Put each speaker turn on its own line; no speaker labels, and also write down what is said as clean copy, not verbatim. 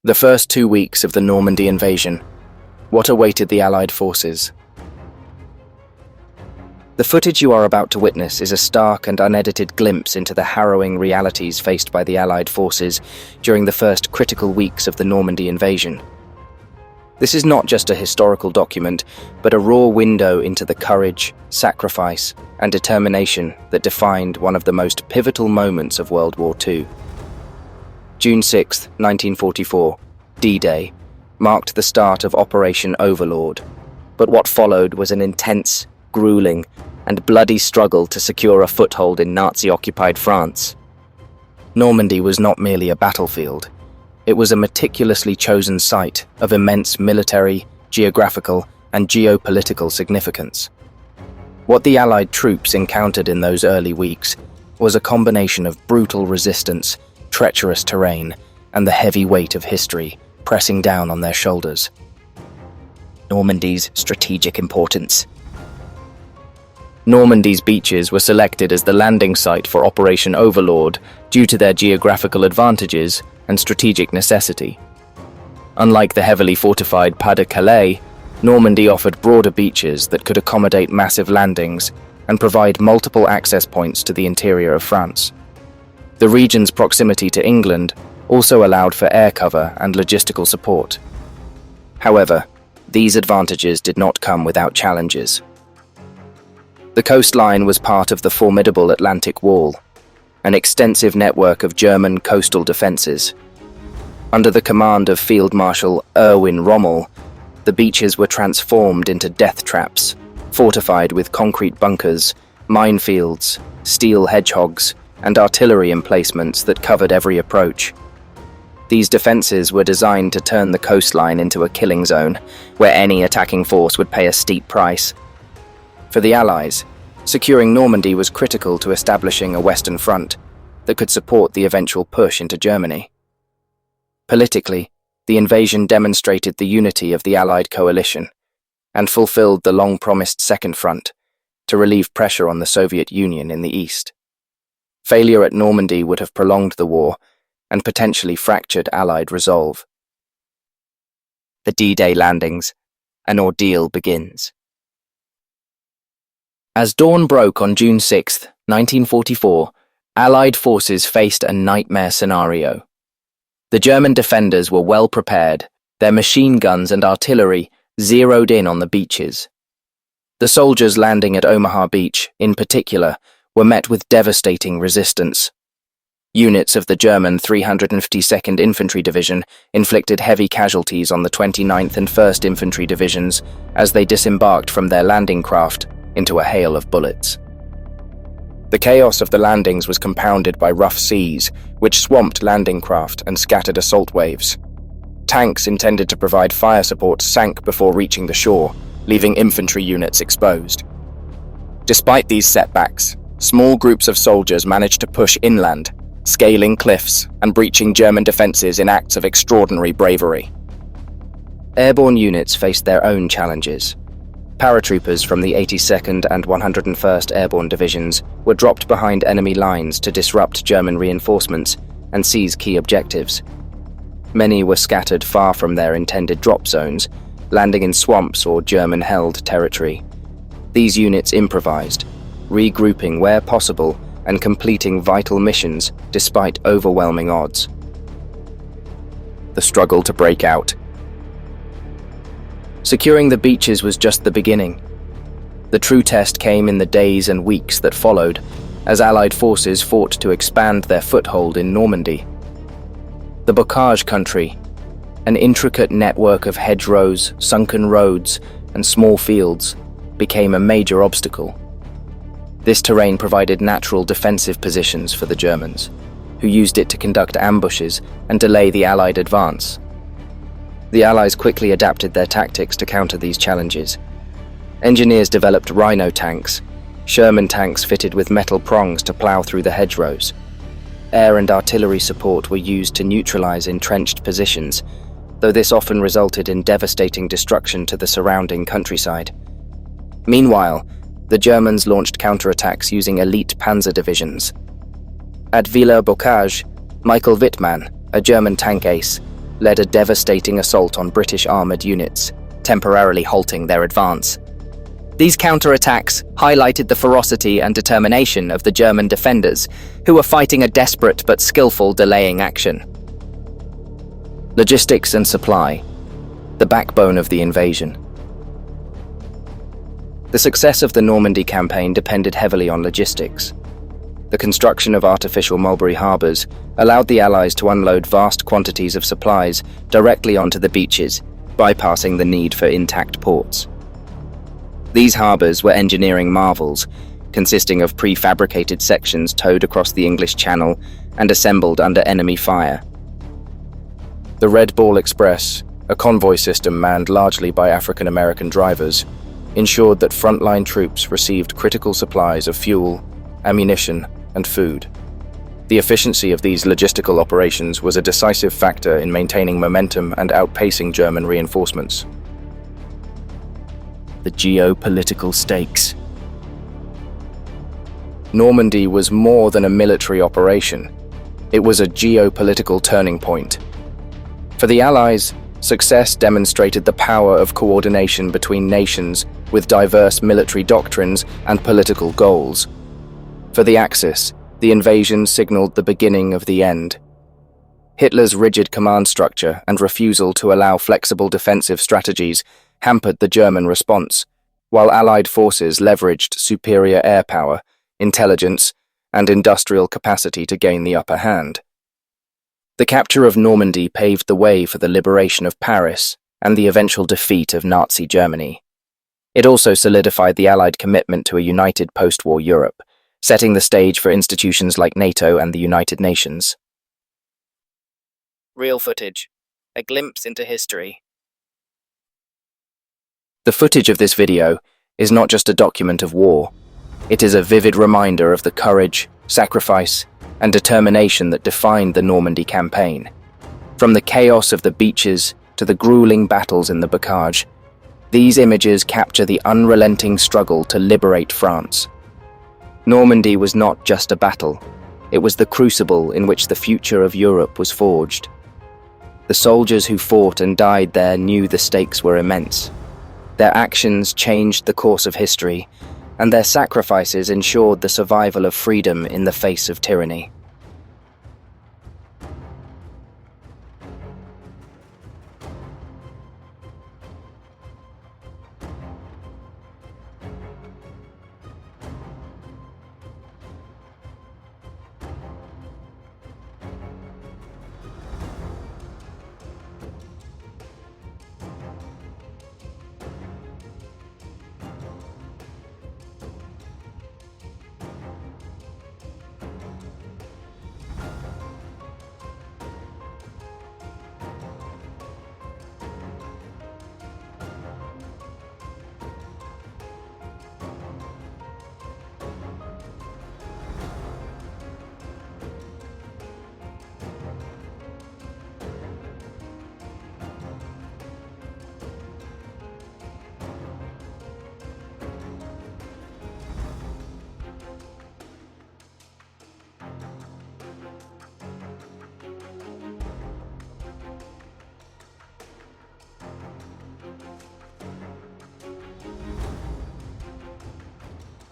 The first 2 weeks of the Normandy Invasion. What awaited the Allied forces? The footage you are about to witness is a stark and unedited glimpse into the harrowing realities faced by the Allied forces during the first critical weeks of the Normandy Invasion. This is not just a historical document, but a raw window into the courage, sacrifice, and determination that defined one of the most pivotal moments of World War II. June 6, 1944, D-Day, marked the start of Operation Overlord, but what followed was an intense, grueling, and bloody struggle to secure a foothold in Nazi-occupied France. Normandy was not merely a battlefield. It was a meticulously chosen site of immense military, geographical, and geopolitical significance. What the Allied troops encountered in those early weeks was a combination of brutal resistance, treacherous terrain, and the heavy weight of history pressing down on their shoulders. Normandy's strategic importance. Normandy's beaches were selected as the landing site for Operation Overlord due to their geographical advantages and strategic necessity. Unlike the heavily fortified Pas de Calais, Normandy offered broader beaches that could accommodate massive landings and provide multiple access points to the interior of France. The region's proximity to England also allowed for air cover and logistical support. However, these advantages did not come without challenges. The coastline was part of the formidable Atlantic Wall, an extensive network of German coastal defenses. Under the command of Field Marshal Erwin Rommel, the beaches were transformed into death traps, fortified with concrete bunkers, minefields, steel hedgehogs, and artillery emplacements that covered every approach. These defenses were designed to turn the coastline into a killing zone, where any attacking force would pay a steep price. For the Allies, securing Normandy was critical to establishing a Western front that could support the eventual push into Germany. Politically, the invasion demonstrated the unity of the Allied coalition and fulfilled the long-promised Second Front to relieve pressure on the Soviet Union in the east. Failure at Normandy would have prolonged the war and potentially fractured Allied resolve. The D-Day landings. An ordeal begins. As dawn broke on June 6, 1944, Allied forces faced a nightmare scenario. The German defenders were well prepared, their machine guns and artillery zeroed in on the beaches. The soldiers landing at Omaha Beach, in particular, were met with devastating resistance. Units of the German 352nd Infantry Division inflicted heavy casualties on the 29th and 1st Infantry Divisions as they disembarked from their landing craft into a hail of bullets. The chaos of the landings was compounded by rough seas, which swamped landing craft and scattered assault waves. Tanks intended to provide fire support sank before reaching the shore, leaving infantry units exposed. Despite these setbacks, small groups of soldiers managed to push inland, scaling cliffs and breaching German defenses in acts of extraordinary bravery. Airborne units faced their own challenges. Paratroopers from the 82nd and 101st Airborne Divisions were dropped behind enemy lines to disrupt German reinforcements and seize key objectives. Many were scattered far from their intended drop zones, landing in swamps or German-held territory. These units improvised, regrouping where possible and completing vital missions despite overwhelming odds. The struggle to break out. Securing the beaches was just the beginning. The true test came in the days and weeks that followed, as Allied forces fought to expand their foothold in Normandy. The bocage country, an intricate network of hedgerows, sunken roads, and small fields, became a major obstacle. This terrain provided natural defensive positions for the Germans, who used it to conduct ambushes and delay the Allied advance. The Allies quickly adapted their tactics to counter these challenges. Engineers developed Rhino tanks, Sherman tanks fitted with metal prongs to plow through the hedgerows. Air and artillery support were used to neutralize entrenched positions, though this often resulted in devastating destruction to the surrounding countryside. Meanwhile, the Germans launched counterattacks using elite Panzer divisions. At Villers-Bocage, Michael Wittmann, a German tank ace, led a devastating assault on British armoured units, temporarily halting their advance. These counterattacks highlighted the ferocity and determination of the German defenders, who were fighting a desperate but skillful delaying action. Logistics and supply, the backbone of the invasion. The success of the Normandy campaign depended heavily on logistics. The construction of artificial mulberry harbours allowed the Allies to unload vast quantities of supplies directly onto the beaches, bypassing the need for intact ports. These harbours were engineering marvels, consisting of prefabricated sections towed across the English Channel and assembled under enemy fire. The Red Ball Express, a convoy system manned largely by African-American drivers, ensured that frontline troops received critical supplies of fuel, ammunition, and food. The efficiency of these logistical operations was a decisive factor in maintaining momentum and outpacing German reinforcements. The geopolitical stakes. Normandy was more than a military operation. It was a geopolitical turning point. For the Allies, success demonstrated the power of coordination between nations with diverse military doctrines and political goals. For the Axis, the invasion signaled the beginning of the end. Hitler's rigid command structure and refusal to allow flexible defensive strategies hampered the German response, while Allied forces leveraged superior air power, intelligence, and industrial capacity to gain the upper hand. The capture of Normandy paved the way for the liberation of Paris and the eventual defeat of Nazi Germany. It also solidified the Allied commitment to a united post-war Europe, setting the stage for institutions like NATO and the United Nations. Real footage, a glimpse into history. The footage of this video is not just a document of war. It is a vivid reminder of the courage, sacrifice, and determination that defined the Normandy campaign. From the chaos of the beaches to the grueling battles in the bocage, these images capture the unrelenting struggle to liberate France. Normandy was not just a battle, it was the crucible in which the future of Europe was forged. The soldiers who fought and died there knew the stakes were immense. Their actions changed the course of history, and their sacrifices ensured the survival of freedom in the face of tyranny.